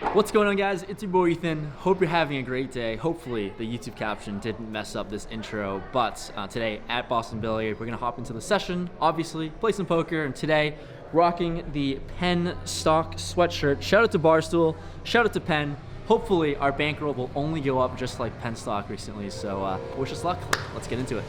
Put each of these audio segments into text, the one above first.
What's going on, guys? It's your boy Ethan. Hope you're having a great day. Hopefully the YouTube caption didn't mess up this intro, but today at Boston Billiard, we're gonna hop into the session, obviously, play some poker, and today, rocking the Penn stock sweatshirt. Shout out to Barstool, shout out to Penn. Hopefully our bankroll will only go up just like Penn stock recently, so wish us luck. Let's get into it.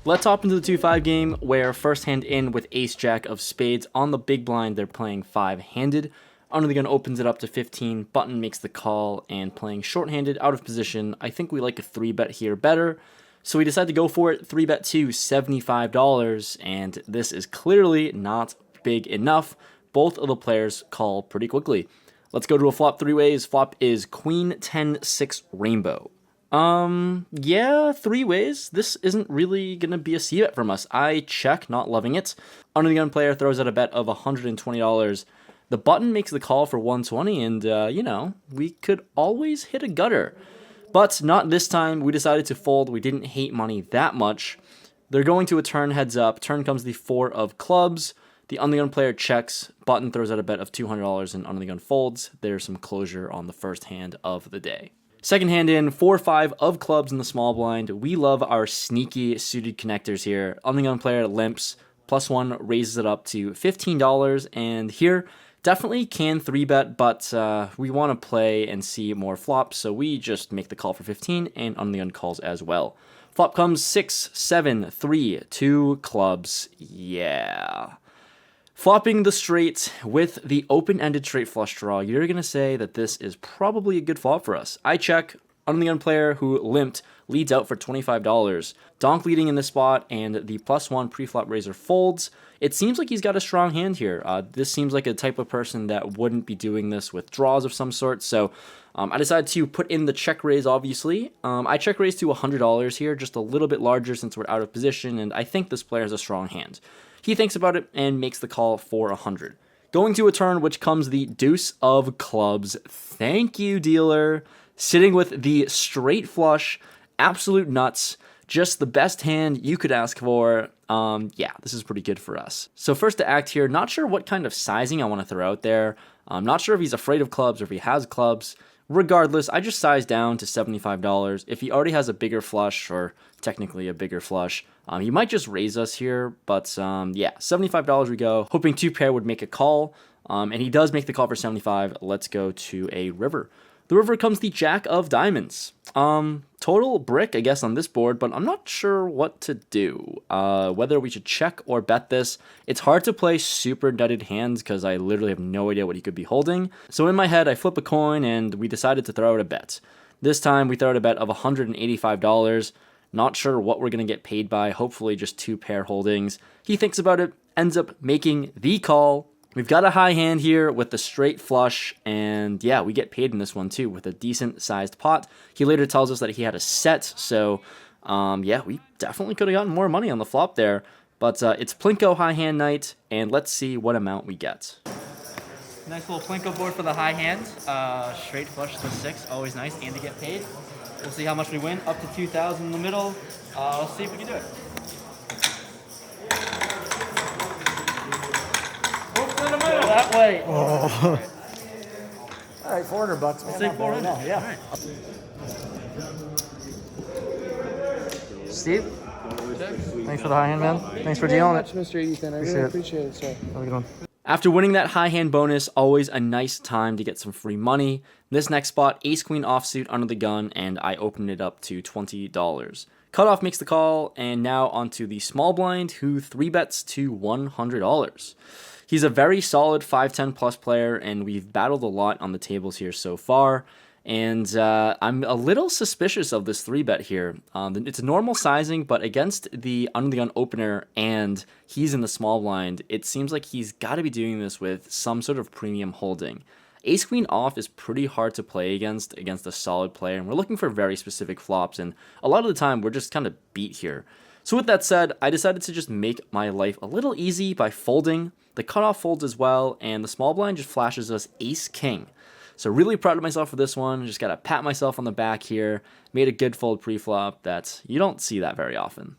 Let's hop into the 2-5 game where first hand in with ace-jack of spades. On the big blind, they're playing 5-handed. Under the gun opens it up to 15. Button makes the call, and playing short-handed out of position. I think we like a 3-bet here better. So we decide to go for it. 3-bet to $75, and this is clearly not big enough. Both of the players call pretty quickly. Let's go to a flop 3 ways. Flop is Queen 10-6 rainbow. Yeah, 3 ways. This isn't really gonna be a c-bet from us. I check, not loving it. Under the gun player throws out a bet of $120. The button makes the call for $120, and, you know, we could always hit a gutter. But not this time. We decided to fold. We didn't hate money that much. They're going to a turn heads up. Turn comes the 4 of clubs. The under the gun player checks. Button throws out a bet of $200, and under the gun folds. There's some closure on the first hand of the day. Second hand in, 4-5 of clubs in the small blind. We love our sneaky suited connectors here. On the gun player limps, +1 raises it up to $15, and here definitely can 3-bet, but we want to play and see more flops, so we just make the call for 15, and on the gun calls as well. Flop comes 6, 7, 3, 2 clubs. Yeah. Flopping the straight with the open-ended straight flush draw, you're going to say that this is probably a good flop for us. I check. Under the gun player who limped leads out for $25. Donk leading in this spot, and the +1 pre-flop raiser folds. It seems like he's got a strong hand here. This seems like a type of person that wouldn't be doing this with draws of some sort, so I decided to put in the check raise, obviously. I check raise to $100 here, just a little bit larger since we're out of position, and I think this player has a strong hand. He thinks about it and makes the call for 100. Going to a turn, which comes the deuce of clubs. Thank you, dealer. Sitting with the straight flush, absolute nuts. Just the best hand you could ask for. Yeah, this is pretty good for us. So first to act here, not sure what kind of sizing I want to throw out there. I'm not sure if he's afraid of clubs or if he has clubs. Regardless, I just sized down to $75. If he already has a bigger flush, or technically a bigger flush, he might just raise us here. But yeah, $75 we go. Hoping 2-pair would make a call. And he does make the call for 75. Let's go to a river. The river comes the jack of diamonds. Total brick, I guess, on this board, but I'm not sure what to do. Whether we should check or bet this. It's hard to play super nutted hands because I literally have no idea what he could be holding. So in my head, I flip a coin and we decided to throw out a bet. This time we throw out a bet of $185. Not sure what we're going to get paid by. Hopefully just 2-pair holdings. He thinks about it, ends up making the call. We've got a high hand here with the straight flush, and yeah, we get paid in this one too with a decent sized pot. He later tells us that he had a set, so yeah, we definitely could have gotten more money on the flop there. But it's plinko high hand night, and let's see what amount we get. Nice little plinko board for the high hand. Straight flush to 6, always nice, and to get paid. We'll see how much we win. Up to 2,000 in the middle. Let's see if we can do it. That way. Oh. All right, $400. I'll say 400. Yeah. All right. Steve, thanks for the high hand, man. Thanks for dealing it. Mr. Ethan. I really appreciate it, sir. Have a good one. After winning that high hand bonus, always a nice time to get some free money. This next spot, ace queen offsuit under the gun, and I opened it up to $20. Cutoff makes the call, and now onto the small blind, who 3-bets to $100. He's a very solid 5-10 plus player, and we've battled a lot on the tables here so far. And I'm a little suspicious of this 3-bet here. It's a normal sizing, but against the under the gun opener, and he's in the small blind, it seems like he's got to be doing this with some sort of premium holding. Ace queen off is pretty hard to play against a solid player, and we're looking for very specific flops, and a lot of the time we're just kind of beat here. So with that said, I decided to just make my life a little easy by folding. The cutoff folds as well, and the small blind just flashes us ace king. So really proud of myself for this one. Just got to pat myself on the back here. Made a good fold pre-flop that you don't see that very often.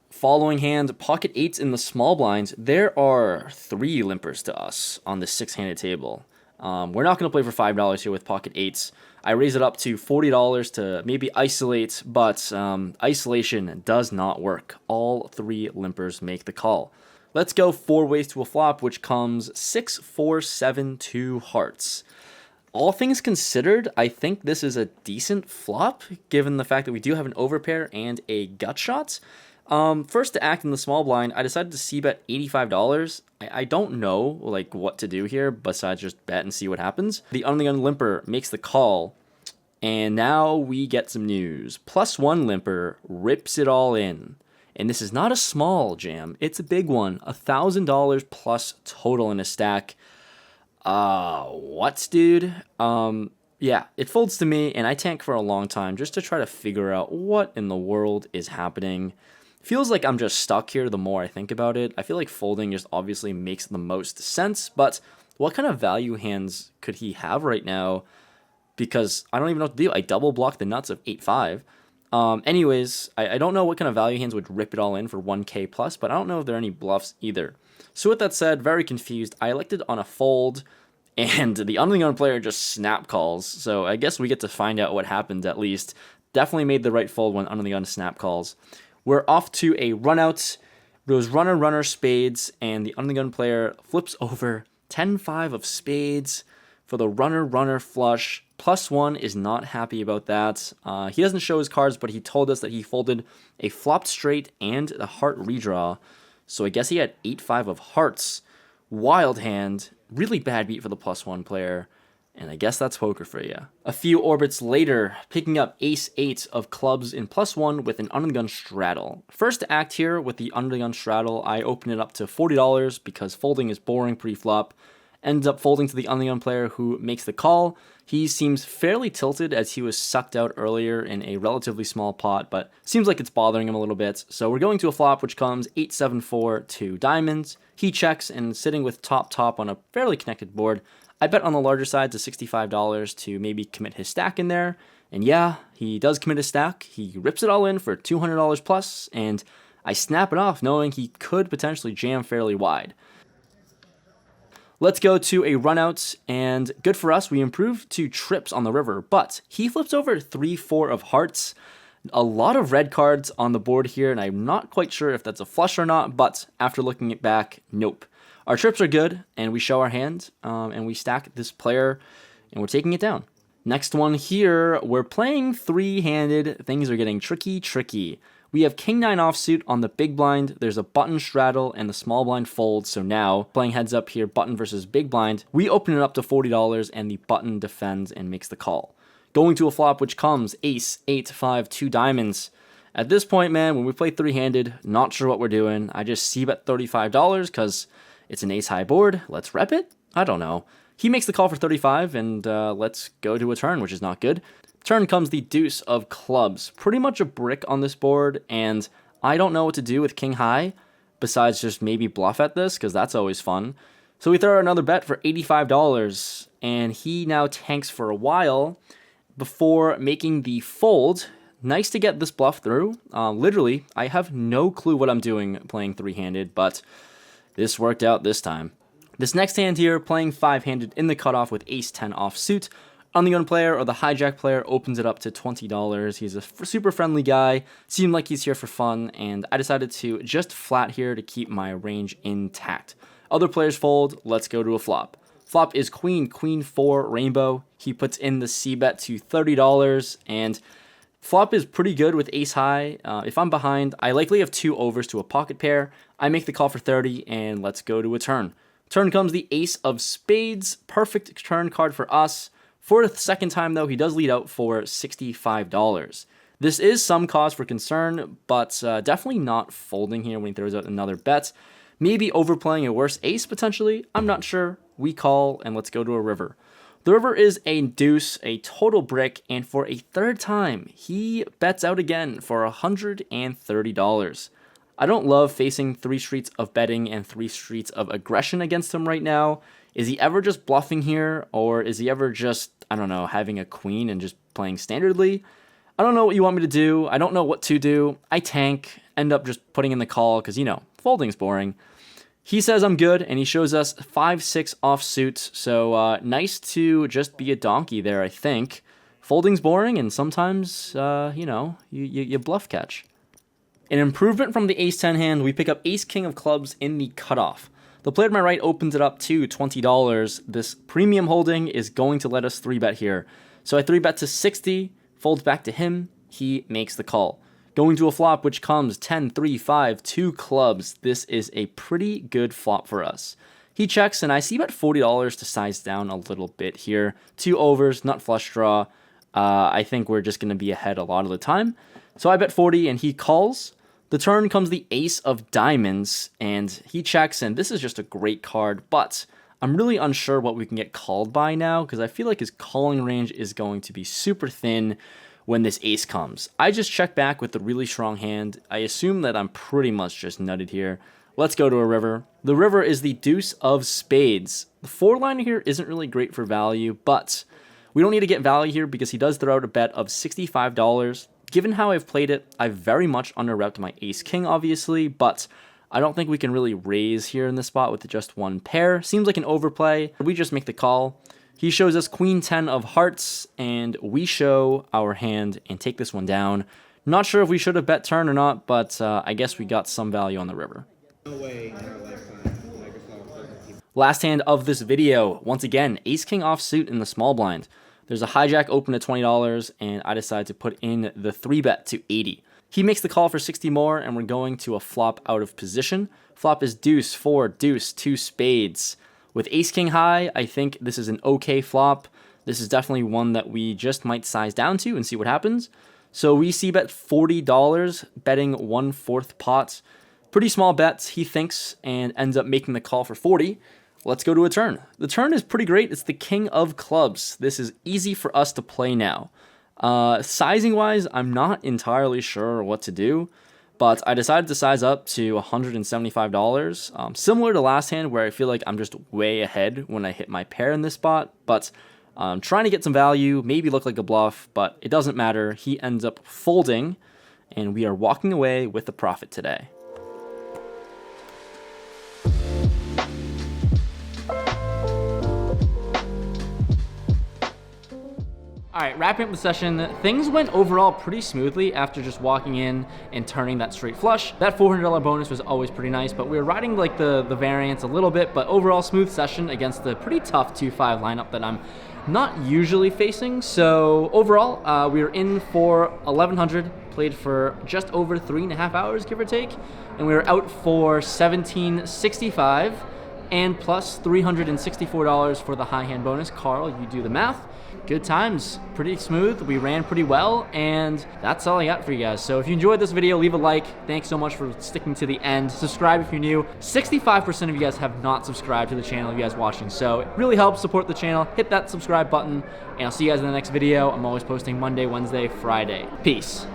Following hand, pocket eights in the small blinds. There are 3 limpers to us on this 6-handed table. We're not going to play for $5 here with pocket eights. I raise it up to $40 to maybe isolate, but isolation does not work. All 3 limpers make the call. Let's go 4 ways to a flop, which comes 6, 4, 7, 2 hearts. All things considered, I think this is a decent flop, given the fact that we do have an overpair and a gut shot. First to act in the small blind, I decided to c-bet $85. I don't know like what to do here besides just bet and see what happens. The under-the-gun limper makes the call, and now we get some news. +1 limper rips it all in. And this is not a small jam, it's a big one. $1,000 plus total in a stack. What, dude? Yeah, it folds to me, and I tank for a long time just to try to figure out what in the world is happening. Feels like I'm just stuck here the more I think about it. I feel like folding just obviously makes the most sense, but what kind of value hands could he have right now? Because I don't even know what to do. I double block the nuts of 8-5. Anyways, I don't know what kind of value hands would rip it all in for 1k plus, but I don't know if there are any bluffs either. So with that said, very confused. I elected on a fold, and the under-the-gun player just snap calls. So I guess we get to find out what happened at least. Definitely made the right fold when under-the-gun snap calls. We're off to a run-out. Goes runner, runner, spades, and the under-the-gun player flips over 10-5 of spades for the runner, runner flush. +1 is not happy about that. He doesn't show his cards, but he told us that he folded a flopped straight and a heart redraw. So I guess he had 8-5 of hearts. Wild hand. Really bad beat for the +1 player. And I guess that's poker for you. A few orbits later, picking up ace-8 of clubs in +1 with an under-the-gun straddle. First to act here with the under-the-gun straddle, I open it up to $40 because folding is boring pre-flop. Ends up folding to the under-the-gun player who makes the call. He seems fairly tilted as he was sucked out earlier in a relatively small pot, but seems like it's bothering him a little bit. So we're going to a flop which comes 8-7-4 2 diamonds. He checks, and sitting with top on a fairly connected board, I bet on the larger side to $65 to maybe commit his stack in there. And yeah, he does commit his stack. He rips it all in for $200 plus, and I snap it off knowing he could potentially jam fairly wide. Let's go to a run-out, and good for us, we improved to trips on the river, but he flips over 3-4 of hearts. A lot of red cards on the board here, and I'm not quite sure if that's a flush or not, but after looking it back, nope. Our trips are good, and we show our hand, and we stack this player, and we're taking it down. Next one here, we're playing 3-handed. Things are getting tricky. We have king-9 offsuit on the big blind. There's a button straddle, and the small blind folds. So now, playing heads up here, button versus big blind, we open it up to $40, and the button defends and makes the call. Going to a flop, which comes ace-8-5 2 diamonds. At this point, man, when we play 3-handed, not sure what we're doing. I just c-bet $35 because it's an ace-high board. Let's rep it? I don't know. He makes the call for 35, and let's go to a turn, which is not good. Turn comes the deuce of clubs. Pretty much a brick on this board, and I don't know what to do with king high, besides just maybe bluff at this, because that's always fun. So we throw another bet for $85, and he now tanks for a while before making the fold. Nice to get this bluff through. Literally, I have no clue what I'm doing playing 3-handed, but this worked out this time. This next hand here, playing 5-handed in the cutoff with ace-10 offsuit. On-the-gun player or the hijack player opens it up to $20. He's a super friendly guy, seemed like he's here for fun, and I decided to just flat here to keep my range intact. Other players fold, let's go to a flop. Flop is queen 4 rainbow. He puts in the c-bet to $30, and flop is pretty good with ace high. If I'm behind, I likely have 2 overs to a pocket pair. I make the call for 30, and let's go to a turn. Turn comes the ace of spades, perfect turn card for us. For the second time, though, he does lead out for $65. This is some cause for concern, but definitely not folding here when he throws out another bet. Maybe overplaying a worse ace, potentially. I'm not sure. We call, and let's go to a river. The river is a deuce, a total brick, and for a third time, he bets out again for $130. I don't love facing 3 streets of betting and 3 streets of aggression against him right now. Is he ever just bluffing here, or is he ever just, I don't know, having a queen and just playing standardly? I don't know what you want me to do. I don't know what to do. I tank, end up just putting in the call because, you know, folding's boring. He says I'm good, and he shows us 5-6 offsuit, so nice to just be a donkey there, I think. Folding's boring, and sometimes, you know, you bluff catch. An improvement from the ace-10 hand, we pick up ace-king of clubs in the cutoff. The player to my right opens it up to $20. This premium holding is going to let us 3-bet here. So I 3-bet to 60, folds back to him, he makes the call. Going to a flop which comes 10, 3, 5, 2 clubs. This is a pretty good flop for us. He checks, and I see about $40 to size down a little bit here. 2 overs, nut flush draw. I think we're just going to be ahead a lot of the time. So I bet 40, and he calls. The turn comes the ace of diamonds, and he checks, and this is just a great card, but I'm really unsure what we can get called by now, because I feel like his calling range is going to be super thin when this ace comes. I just check back with the really strong hand. I assume that I'm pretty much just nutted here. Let's go to a river. The river is the deuce of spades. The 4-liner here isn't really great for value, but we don't need to get value here because he does throw out a bet of $65. Given how I've played it, I've very much under-repped my ace-king, obviously, but I don't think we can really raise here in this spot with just one pair. Seems like an overplay. We just make the call. He shows us queen 10 of hearts, and we show our hand and take this one down. Not sure if we should have bet turn or not, but I guess we got some value on the river. No way in our lifetime. Last hand of this video. Once again, ace-king offsuit in the small blind. There's a hijack open at $20, and I decide to put in the 3-bet to 80. He makes the call for 60 more, and we're going to a flop out of position. Flop is deuce, 4, deuce, 2 spades. With ace-king high, I think this is an okay flop. This is definitely one that we just might size down to and see what happens. So we see bet $40, betting 1/4 pot. Pretty small bets, he thinks, and ends up making the call for 40. Let's go to a turn. The turn is pretty great. It's the king of clubs. This is easy for us to play now. Sizing-wise, I'm not entirely sure what to do, but I decided to size up to $175. Similar to last hand where I feel like I'm just way ahead when I hit my pair in this spot, but trying to get some value, maybe look like a bluff, but it doesn't matter. He ends up folding, and we are walking away with a profit today. All right, wrapping up the session, things went overall pretty smoothly after just walking in and turning that straight flush. That $400 bonus was always pretty nice, but we were riding like the variance a little bit, but overall smooth session against the pretty tough 2-5 lineup that I'm not usually facing. So overall, we were in for 1,100, played for just over 3.5 hours, give or take, and we were out for 1,765 and plus $364 for the high hand bonus. Carl, you do the math. Good times, pretty smooth. We ran pretty well, and that's all I got for you guys. So if you enjoyed this video, leave a like. Thanks so much for sticking to the end. Subscribe if you're new. 65% of you guys have not subscribed to the channel, you guys watching. So it really helps support the channel. Hit that subscribe button, and I'll see you guys in the next video. I'm always posting Monday, Wednesday, Friday. Peace.